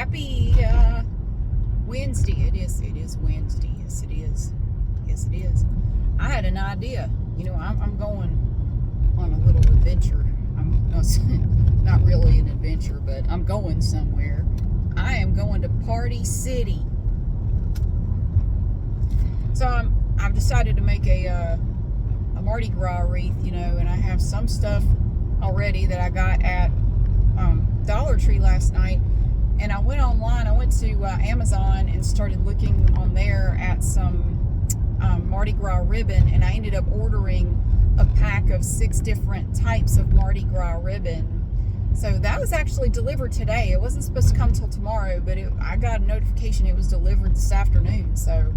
Happy Wednesday. It is Wednesday. Yes, it is. Yes, it is. I had an idea. I'm going on a little adventure. Not really an adventure, but I'm going somewhere. I am going to Par-tay City. So I've decided to make a Mardi Gras wreath, and I have some stuff already that I got at Dollar Tree last night. And I went online, I went to Amazon and started looking on there at some Mardi Gras ribbon, and I ended up ordering a pack of 6 different types of Mardi Gras ribbon. So that was actually delivered today. It wasn't supposed to come till tomorrow, but I got a notification it was delivered this afternoon. So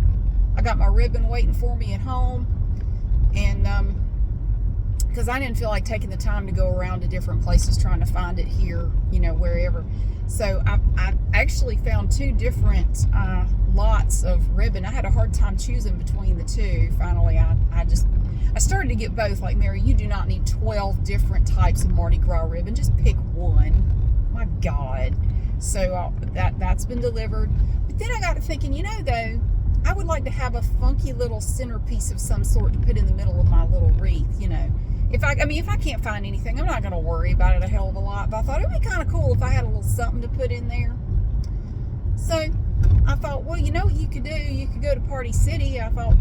I got my ribbon waiting for me at home, and because I didn't feel like taking the time to go around to different places trying to find it here, wherever. So I actually found 2 different lots of ribbon. I had a hard time choosing between the 2. Finally, I started to get both. Like, Mary, you do not need 12 different types of Mardi Gras ribbon. Just pick one. My God. So that's been delivered. But then I got to thinking, though, I would like to have a funky little centerpiece of some sort to put in the middle of my little wreath, If I can't find anything, I'm not going to worry about it a hell of a lot. But I thought it would be kind of cool if I had a little something to put in there. So I thought, well, you know what you could do? You could go to Par-tay City. I thought,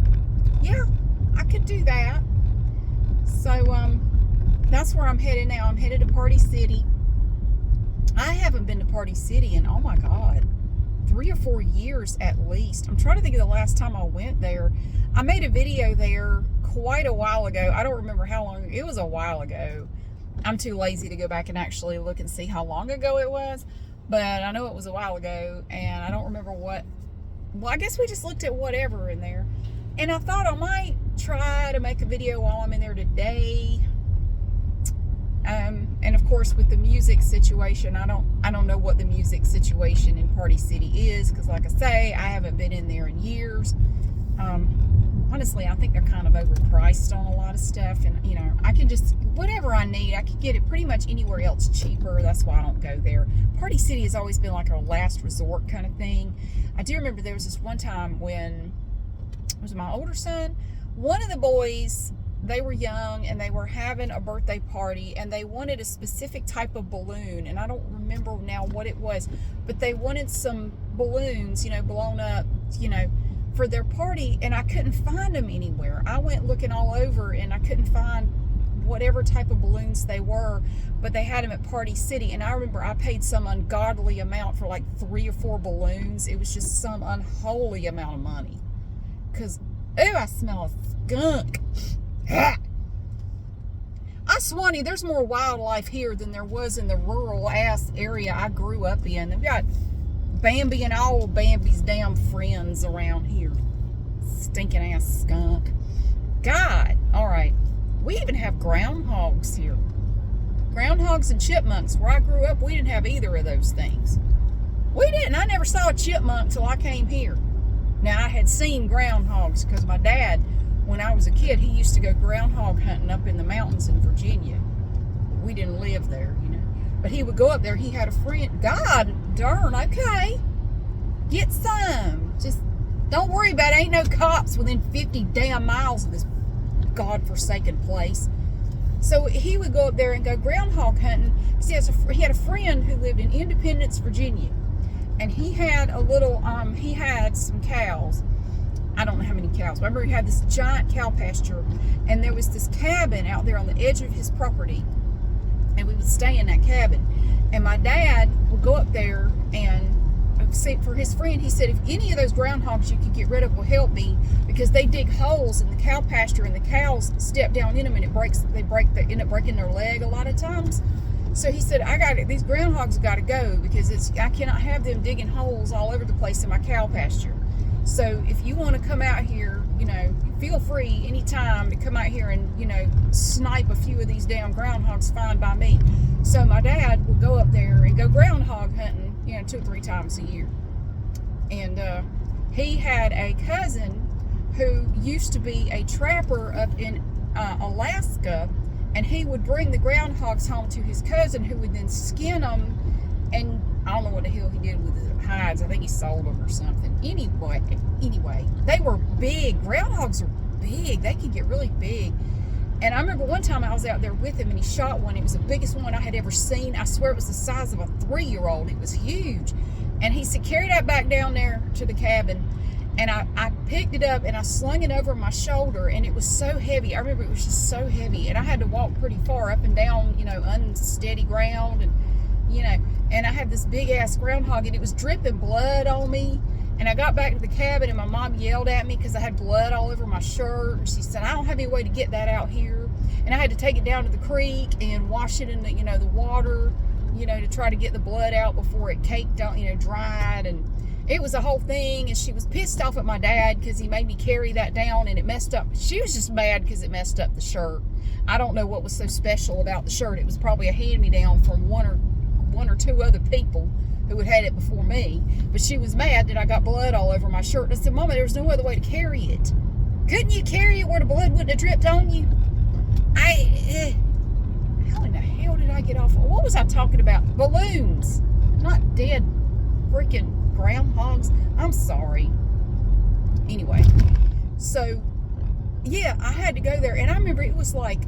yeah, I could do that. So that's where I'm headed now. I'm headed to Par-tay City. I haven't been to Par-tay City in, oh my God, 3 or 4 years at least. I'm trying to think of the last time I went there. I made a video there quite a while ago. I don't remember how long. It was a while ago. I'm too lazy to go back and actually look and see how long ago it was. But I know it was a while ago, and I don't remember what. Well, I guess we just looked at whatever in there. And I thought I might try to make a video while I'm in there today. And of course, with the music situation, I don't know what the music situation in Par-tay City is, because like I say, I haven't been in there in years. Honestly, I think they're kind of overpriced on a lot of stuff, and I can just, whatever I need, I can get it pretty much anywhere else cheaper. That's why I don't go there. Par-tay City has always been like a last resort kind of thing. I do remember there was this one time when it was my older son, one of the boys, they were young and they were having a birthday party, and they wanted a specific type of balloon, and I don't remember now what it was, but they wanted some balloons, blown up, for their party, and I couldn't find them anywhere. I went looking all over and I couldn't find whatever type of balloons they were, but they had them at Par-tay City. And I remember I paid some ungodly amount for like 3 or 4 balloons. It was just some unholy amount of money, because I smell a skunk. I swanny, there's more wildlife here than there was in the rural ass area I grew up in. They've got Bambi and all Bambi's damn friends around here. Stinking ass skunk. God. Alright. We even have groundhogs here. Groundhogs and chipmunks. Where I grew up, we didn't have either of those things. We didn't. I never saw a chipmunk till I came here. Now, I had seen groundhogs because my dad, when I was a kid, he used to go groundhog hunting up in the mountains in Virginia. We didn't live there, But he would go up there. He had a friend. God darn, okay. Get some. Just don't worry about it. Ain't no cops within 50 damn miles of this godforsaken place. So he would go up there and go groundhog hunting. He had a friend who lived in Independence, Virginia. And he had he had some cows. I don't know how many cows. Remember, he had this giant cow pasture. And there was this cabin out there on the edge of his property. And we would stay in that cabin. And my dad would go up there and see, for his friend, he said, if any of those groundhogs you could get rid of will help me, because they dig holes in the cow pasture and the cows step down in them and they end up breaking their leg a lot of times. So he said, these groundhogs got to go, because I cannot have them digging holes all over the place in my cow pasture. So if you want to come out here, feel free anytime to come out here and, snipe a few of these damn groundhogs, fine by me. So my dad would go up there and go groundhog hunting, 2 or 3 times a year. And he had a cousin who used to be a trapper up in Alaska, and he would bring the groundhogs home to his cousin, who would then skin them And I don't know what the hell he did with the hides. I think he sold them or something. Anyway, they were big. Groundhogs are big. They can get really big. And I remember one time I was out there with him and he shot one. It was the biggest one I had ever seen. I swear it was the size of a 3-year-old. It was huge. And he said, carry that back down there to the cabin. And I picked it up and I slung it over my shoulder, and it was so heavy. I remember it was just so heavy, and I had to walk pretty far up and down, unsteady ground, and and I had this big ass groundhog, and it was dripping blood on me. And I got back to the cabin, and my mom yelled at me because I had blood all over my shirt, and she said, I don't have any way to get that out here. And I had to take it down to the creek and wash it in the the water, to try to get the blood out before it caked on, dried. And it was a whole thing. And she was pissed off at my dad because he made me carry that down, and it messed up. She was just mad because it messed up the shirt. I don't know what was so special about the shirt. It was probably a hand-me-down from one or two other people who had had it before me. But she was mad that I got blood all over my shirt. And I said, Mama, there was no other way to carry it. Couldn't you carry it where the blood wouldn't have dripped on you? How in the hell did I get off? What was I talking about? Balloons. Not dead freaking groundhogs. I'm sorry. Anyway, so yeah, I had to go there, and I remember it was like,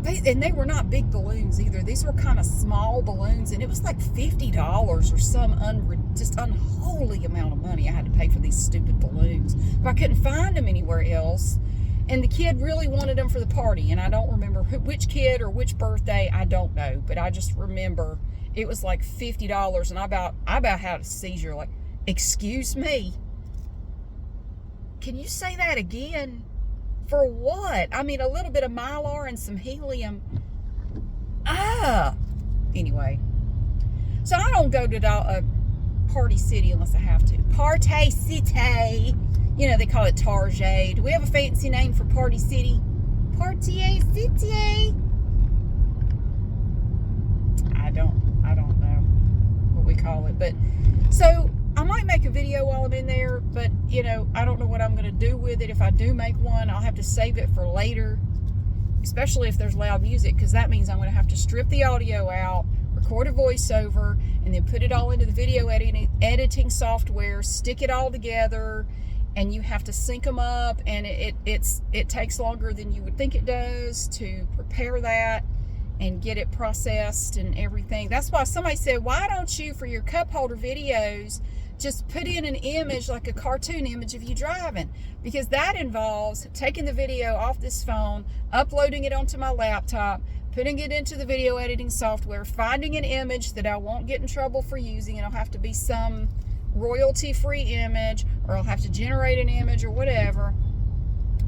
they were not big balloons either. These were kind of small balloons, and it was like $50 or some just unholy amount of money I had to pay for these stupid balloons. But I couldn't find them anywhere else. And the kid really wanted them for the party, and I don't remember which kid or which birthday. I don't know, but I just remember it was like $50, and I about had a seizure. Like, excuse me, can you say that again? For what? I mean, a little bit of Mylar and some helium. Anyway, so I don't go to Party City unless I have to. Par-tay Ci-tay. They call it Tarjay. Do we have a fancy name for Party City? Par-tay Ci-tay. I don't know what we call it. But so I might make a video while I'm in there, but I don't know what I'm going to do with it. If I do make one, I'll have to save it for later, especially if there's loud music, because that means I'm going to have to strip the audio out, record a voiceover, and then put it all into the video editing software, stick it all together, and you have to sync them up, and it takes longer than you would think it does to prepare that and get it processed and everything. That's why somebody said, why don't you, for your cup holder videos, just put in an image, like a cartoon image of you driving? Because that involves taking the video off this phone, uploading it onto my laptop, putting it into the video editing software, finding an image that I won't get in trouble for using, and it'll have to be some royalty-free image, or I'll have to generate an image or whatever,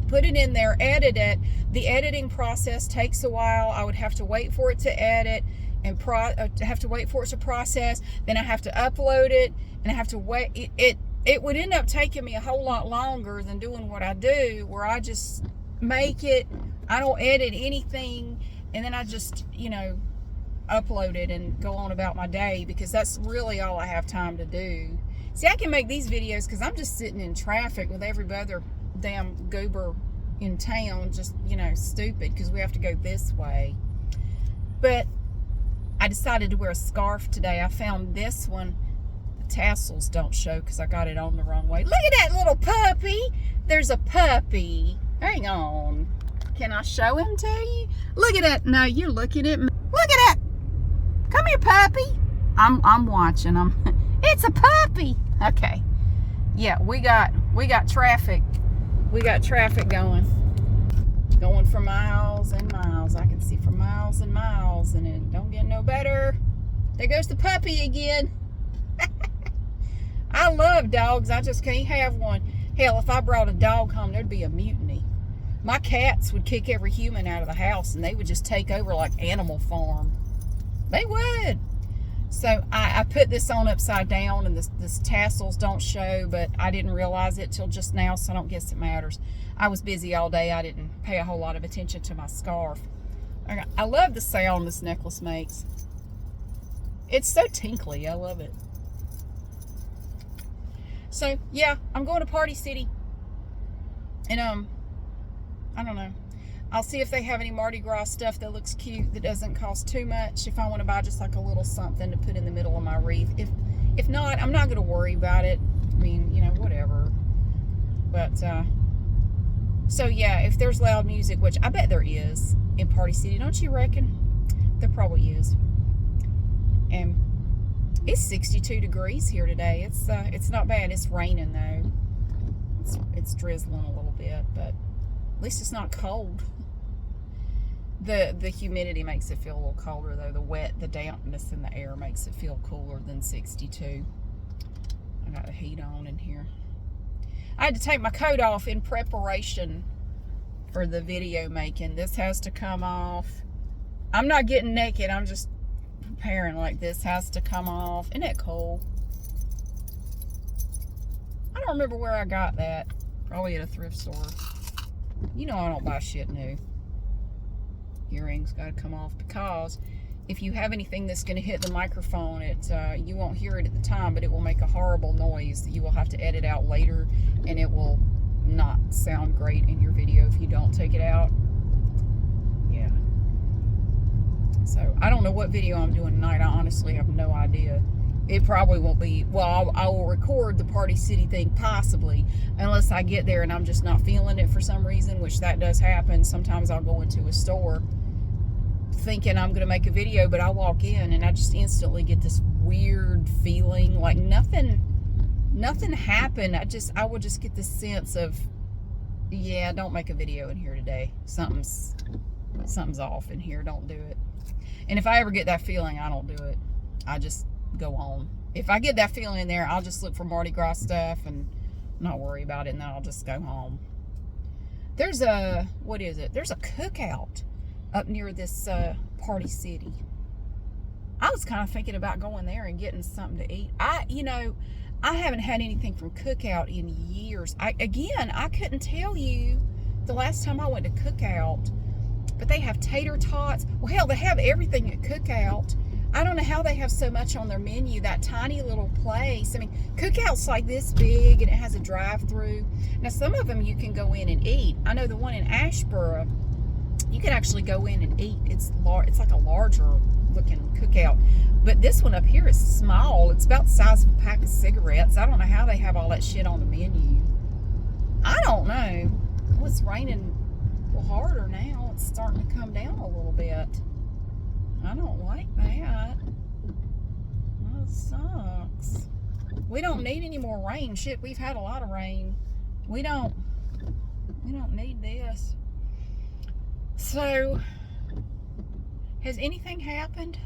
put it in there, edit it. The editing process takes a while. I would have to wait for it to edit and have to wait for it to process. Then I have to upload it, and I have to wait. It would end up taking me a whole lot longer than doing what I do, where I just make it. I don't edit anything, and then I just upload it and go on about my day, because that's really all I have time to do. See, I can make these videos because I'm just sitting in traffic with every other damn goober in town, just stupid because we have to go this way. But I decided to wear a scarf today. I found this one. The tassels don't show because I got it on the wrong way. Look at that little puppy. There's a puppy. Hang on. Can I show him to you? Look at that. No, you're looking at me. Look at that. Come here, puppy. I'm watching. It's a puppy. Okay. Yeah, we got traffic. We got traffic going for miles and miles. I can see for miles and miles, and it don't get no better. There goes the puppy again. I love dogs. I just can't have one. Hell, if I brought a dog home, there'd be a mutiny. My cats would kick every human out of the house, and they would just take over like Animal Farm. They would. So I put this on upside down, and this tassels don't show, but I didn't realize it till just now, so I don't guess it matters. I was busy all day. I didn't pay a whole lot of attention to my scarf. I love the sound this necklace makes. It's so tinkly. I love it. So yeah, I'm going to Party City, and I don't know. I'll see if they have any Mardi Gras stuff that looks cute, that doesn't cost too much. If I want to buy just like a little something to put in the middle of my wreath. If not, I'm not going to worry about it. I mean, you know, whatever. But, so yeah, if there's loud music, which I bet there is in Party City, don't you reckon? There probably is. And it's 62 degrees here today. It's not bad. It's raining though. It's drizzling a little bit, but at least it's not cold. The humidity makes it feel a little colder though. The dampness in the air makes it feel cooler than 62. I got the heat on in here. I had to take my coat off in preparation for the video making. This has to come off. I'm not getting naked. I'm just preparing, like, this has to come off. Isn't that cool? I don't remember where I got that. Probably at a thrift store. You know I don't buy shit new. Earrings got to come off because if you have anything that's going to hit the microphone, you won't hear it at the time, but it will make a horrible noise that you will have to edit out later, and it will not sound great in your video if you don't take it out. Yeah. So I don't know what video I'm doing tonight. I honestly have no idea. It probably won't be, well, I will record the Party City thing possibly, unless I get there and I'm just not feeling it for some reason, which that does happen. Sometimes I'll go into a store thinking I'm going to make a video, but I walk in and I just instantly get this weird feeling like nothing happened. I will just get this sense of, yeah, don't make a video in here today. Something's off in here. Don't do it. And if I ever get that feeling, I don't do it. I just go on. If I get that feeling in there, I'll just look for Mardi Gras stuff and not worry about it, and then I'll just go home. There's a, what is it? There's a cookout up near this Party City. I was kind of thinking about going there and getting something to eat. I haven't had anything from Cookout in years. I couldn't tell you the last time I went to Cookout, but they have tater tots. Well, hell, they have everything at Cookout. I don't know how they have so much on their menu, that tiny little place. I mean, Cookout's like this big, and it has a drive-through. Now, some of them you can go in and eat. I know the one in Ashboro, you can actually go in and eat. It's like a larger looking Cookout. But this one up here is small. It's about the size of a pack of cigarettes. I don't know how they have all that shit on the menu. I don't know. Well, it's raining a little harder now. It's starting to come down a little bit. I don't like that. That sucks. We don't need any more rain. Shit, we've had a lot of rain. We don't need this. So, has anything happened?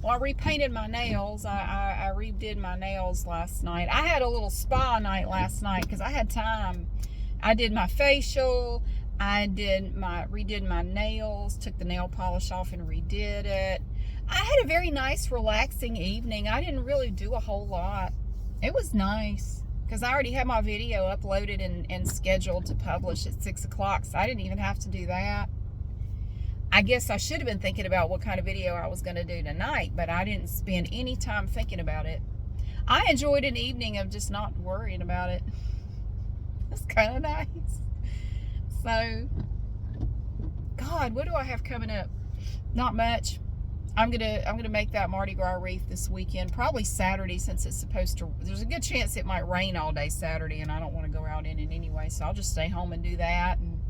Well, I repainted my nails. I redid my nails last night. I had a little spa night last night because I had time. I did my facial. I redid my nails, took the nail polish off and redid it. I had a very nice, relaxing evening. I didn't really do a whole lot. It was nice because I already had my video uploaded and scheduled to publish at 6 o'clock, so I didn't even have to do that. I guess I should have been thinking about what kind of video I was going to do tonight, but I didn't spend any time thinking about it. I enjoyed an evening of just not worrying about it. It's kind of nice. So, God, what do I have coming up? Not much. I'm gonna make that Mardi Gras wreath this weekend, probably Saturday, since it's supposed to. There's a good chance it might rain all day Saturday, and I don't want to go out in it anyway. So I'll just stay home and do that, and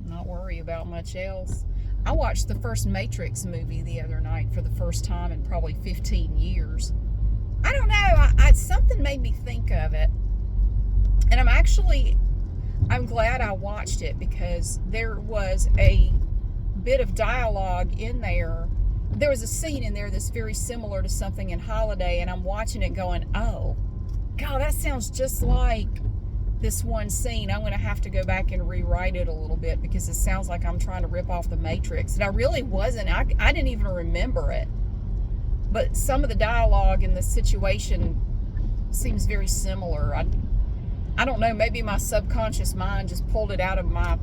not worry about much else. I watched the first Matrix movie the other night for the first time in probably 15 years. I don't know. Something made me think of it, and I'm glad I watched it because there was a bit of dialogue in there. There was a scene in there that's very similar to something in Holiday, and I'm watching it going, oh, God, that sounds just like this one scene. I'm going to have to go back and rewrite it a little bit because it sounds like I'm trying to rip off the Matrix. And I really wasn't. I didn't even remember it. But some of the dialogue in the situation seems very similar. I don't know, maybe my subconscious mind just pulled it out of my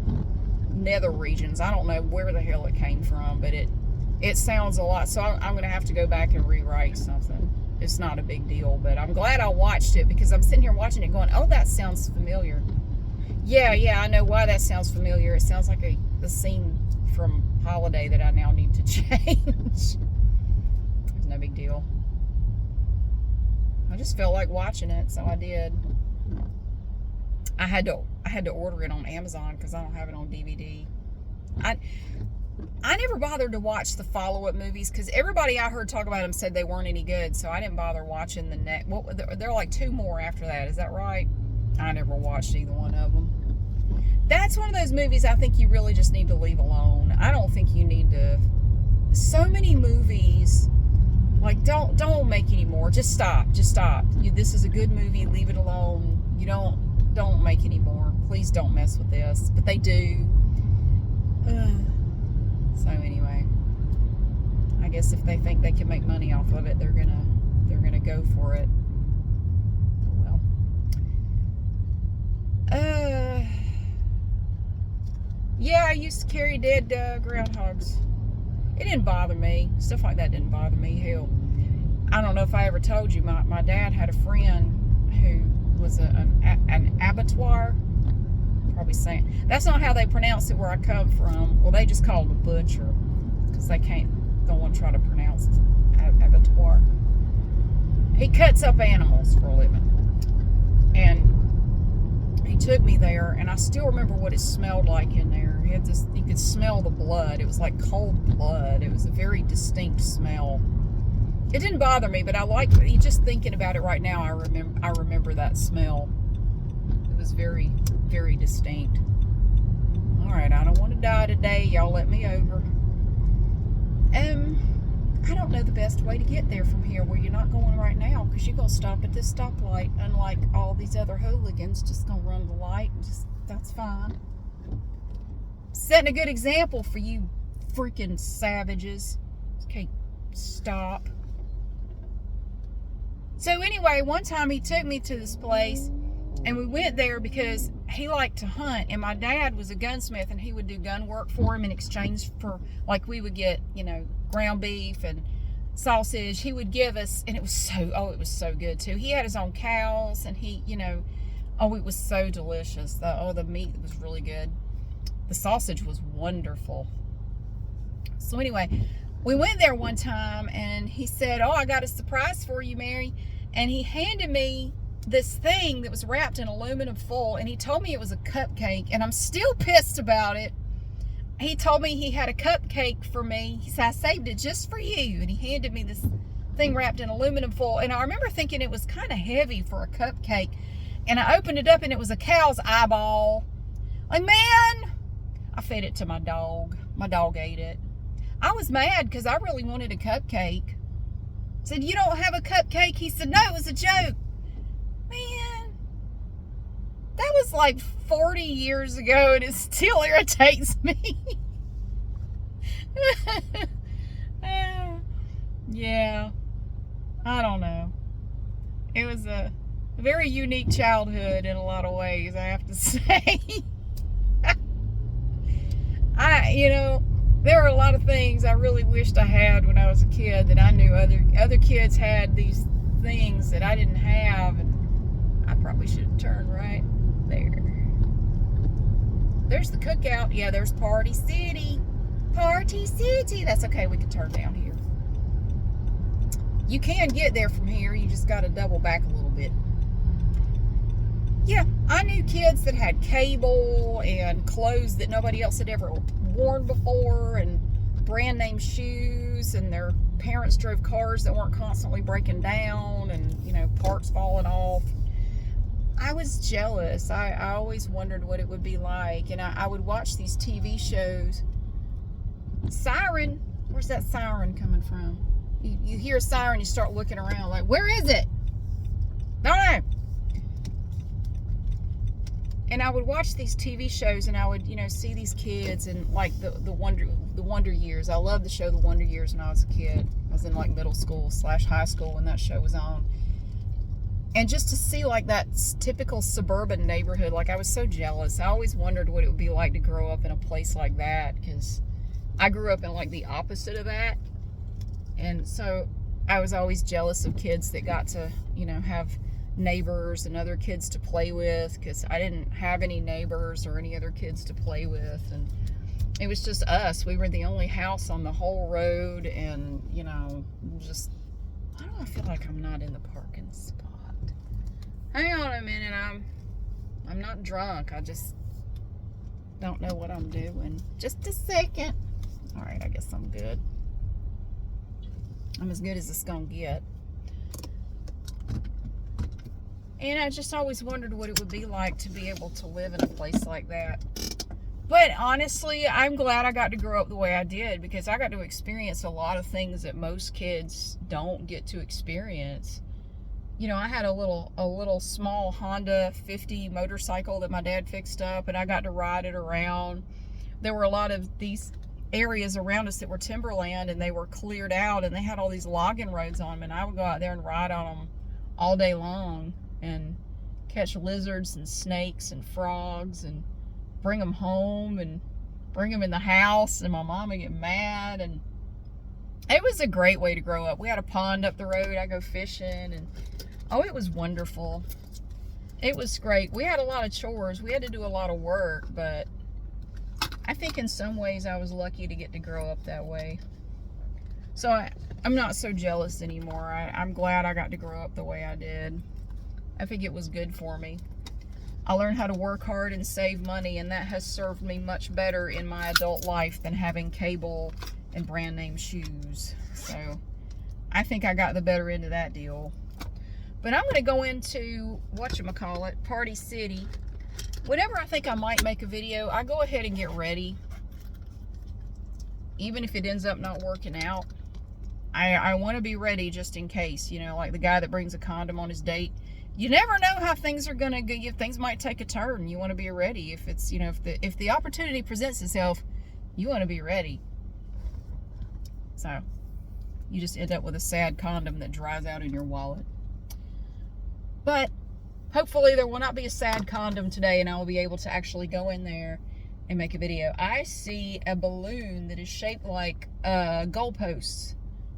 nether regions. I don't know where the hell it came from, but it sounds a lot. So I'm going to have to go back and rewrite something. It's not a big deal, but I'm glad I watched it because I'm sitting here watching it going, oh, that sounds familiar. Yeah, I know why that sounds familiar. It sounds like a scene from Holiday that I now need to change. It's no big deal. I just felt like watching it, so I did. I had to order it on Amazon because I don't have it on DVD. I never bothered to watch the follow-up movies because everybody I heard talk about them said they weren't any good, so I didn't bother watching the next. Well, there are like 2 more after that. Is that right? I never watched either one of them. That's one of those movies I think you really just need to leave alone. I don't think you need to. So many movies, like don't make any more. Just stop. This is a good movie. Leave it alone. You don't make any more. Please don't mess with this. But they do. So anyway, I guess if they think they can make money off of it, they're gonna go for it. Oh well. Yeah, I used to carry dead groundhogs. It didn't bother me. Stuff like that didn't bother me. Hell, I don't know if I ever told you, my dad had a friend who was an abattoir. Probably saying that's not how they pronounce it where I come from. Well, they just call it a butcher because they don't want to try to pronounce abattoir. He cuts up animals for a living, and he took me there, and I still remember what it smelled like in there. He had this, you could smell the blood. It was like cold blood. It was a very distinct smell. It didn't bother me, but I like just thinking about it right now. I remember that smell. It was very, very distinct. All right, I don't want to die today. Y'all let me over. I don't know the best way to get there from here where you're not going right now because you're going to stop at this stoplight. Unlike all these other hooligans, just going to run the light and that's fine. Setting a good example for you freaking savages. Okay, stop. So anyway, one time he took me to this place. And we went there because he liked to hunt, and my dad was a gunsmith, and he would do gun work for him in exchange for, like, we would get, ground beef and sausage. He would give us, and it was so good too. He had his own cows, and he, it was so delicious. The meat was really good. The sausage was wonderful. So anyway, we went there one time, and he said, "Oh, I got a surprise for you, Mary," and he handed me this thing that was wrapped in aluminum foil, and he told me it was a cupcake, and I'm still pissed about it. He told me he had a cupcake for me. He said, "I saved it just for you," and he handed me this thing wrapped in aluminum foil, and I remember thinking it was kind of heavy for a cupcake, and I opened it up, and it was a cow's eyeball. Like, man, I fed it to my dog. My dog ate it. I was mad because I really wanted a cupcake. I said, "You don't have a cupcake?" He said, "No, it was a joke." Man, that was like 40 years ago, and it still irritates me. Yeah, I don't know. It was a very unique childhood in a lot of ways, I have to say. There are a lot of things I really wished I had when I was a kid that I knew other kids had these things that I didn't have, and I probably should have turned right there. There's the cookout. Yeah, there's Party City. Party City. That's okay. We can turn down here. You can get there from here. You just got to double back a little bit. Yeah, I knew kids that had cable and clothes that nobody else had ever worn before, and brand name shoes, and their parents drove cars that weren't constantly breaking down, and parts falling off. I was jealous. I always wondered what it would be like, and I would watch these TV shows. Siren, where's that siren coming from? You hear a siren, you start looking around like, where is it? Don't know. And I would watch these TV shows, and I would, see these kids, and like the Wonder Years. I loved the show The Wonder Years when I was a kid. I was in like middle school / high school when that show was on. And just to see like that typical suburban neighborhood, like I was so jealous. I always wondered what it would be like to grow up in a place like that, because I grew up in like the opposite of that. And so I was always jealous of kids that got to, have neighbors and other kids to play with, because I didn't have any neighbors or any other kids to play with, and it was just us. We were the only house on the whole road, and you know, just, why do I feel like I'm not in the parking spot? Hang on a minute, I'm not drunk, I just don't know what I'm doing. Just a second. All right, I guess I'm good. I'm as good as it's gonna get. And I just always wondered what it would be like to be able to live in a place like that. But honestly, I'm glad I got to grow up the way I did, because I got to experience a lot of things that most kids don't get to experience. You know, I had a little small Honda 50 motorcycle that my dad fixed up, and I got to ride it around. There were a lot of these areas around us that were timberland, and they were cleared out, and they had all these logging roads on them, and I would go out there and ride on them all day long and catch lizards and snakes and frogs and bring them home and bring them in the house, and my mom would get mad. And it was a great way to grow up. We had a pond up the road. I go fishing, and oh, it was wonderful. It was great. We had a lot of chores. We had to do a lot of work, but I think in some ways I was lucky to get to grow up that way. So I'm not so jealous anymore. I'm glad I got to grow up the way I did. I think it was good for me. I learned how to work hard and save money, and that has served me much better in my adult life than having cable and brand name shoes. So I think I got the better end of that deal. But I'm going to go into, whatchamacallit, Party City. Whenever I think I might make a video, I go ahead and get ready. Even if it ends up not working out. I want to be ready just in case. You know, like the guy that brings a condom on his date. You never know how things are going to go. Things might take a turn. You want to be ready. If it's, you know, if the opportunity presents itself, you want to be ready. So, you just end up with a sad condom that dries out in your wallet. But hopefully there will not be a sad condom today, and I will be able to actually go in there and make a video. I see a balloon that is shaped like goalposts.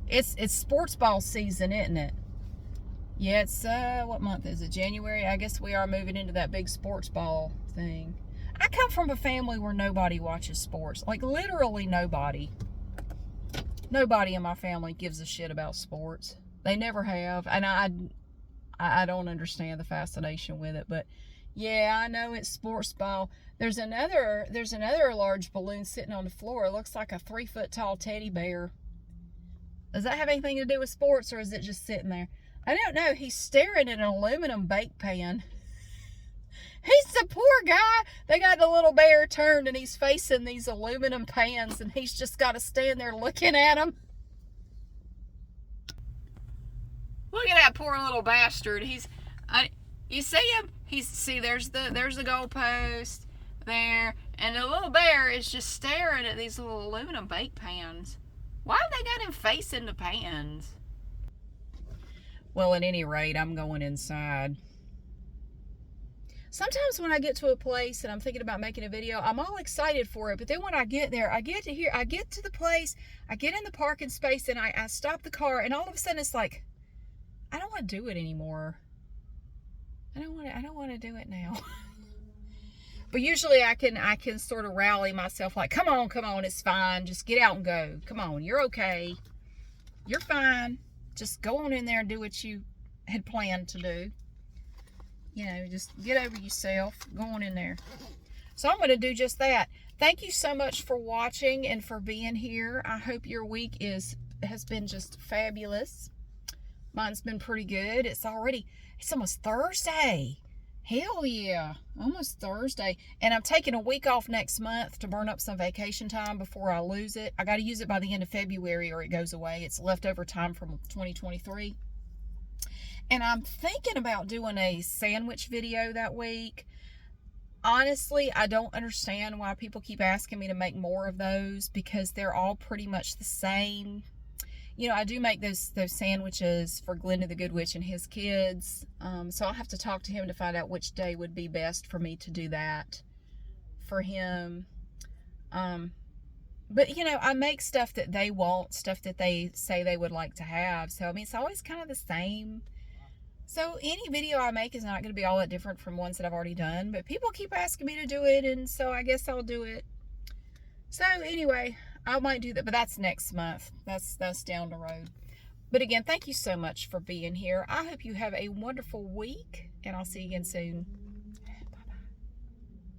It's sports ball season, isn't it? Yeah, it's, what month is it? January? I guess we are moving into that big sports ball thing. I come from a family where nobody watches sports. Like, literally nobody. Nobody in my family gives a shit about sports. They never have. And I don't understand the fascination with it. But, yeah, I know it's sports ball. There's another large balloon sitting on the floor. It looks like a 3-foot tall teddy bear. Does that have anything to do with sports, or is it just sitting there? I don't know. He's staring at an aluminum bake pan. He's the poor guy. They got the little bear turned, and he's facing these aluminum pans, and he's just got to stand there looking at them. Look at that poor little bastard. You see him? There's the goalpost there, and the little bear is just staring at these little aluminum bake pans. Why have they got him facing the pans? Well, at any rate, I'm going inside. Sometimes when I get to a place and I'm thinking about making a video, I'm all excited for it. But then when I get there, I get to the place, I get in the parking space, and I stop the car, and all of a sudden it's like, I don't want to do it anymore. I don't want to do it now. But usually I can sort of rally myself like, come on, it's fine. Just get out and go. Come on, you're okay. You're fine. Just go on in there and do what you had planned to do. You know, just get over yourself. Go on in there. So I'm going to do just that. Thank you so much for watching and for being here. I hope your week has been just fabulous. Mine's been pretty good. It's almost Thursday. Hell yeah. Almost Thursday. And I'm taking a week off next month to burn up some vacation time before I lose it. I got to use it by the end of February or it goes away. It's leftover time from 2023. And I'm thinking about doing a sandwich video that week. Honestly, I don't understand why people keep asking me to make more of those, because they're all pretty much the same. You know, I do make those sandwiches for Glenda the Good Witch and his kids. So I'll have to talk to him to find out which day would be best for me to do that for him. But, you know, I make stuff that they want, stuff that they say they would like to have. So, I mean, it's always kind of the same So any video I make is not going to be all that different from ones that I've already done, but people keep asking me to do it, and so I guess I'll do it. So anyway, I might do that, but that's next month. That's down the road. But again, thank you so much for being here. I hope you have a wonderful week, and I'll see you again soon.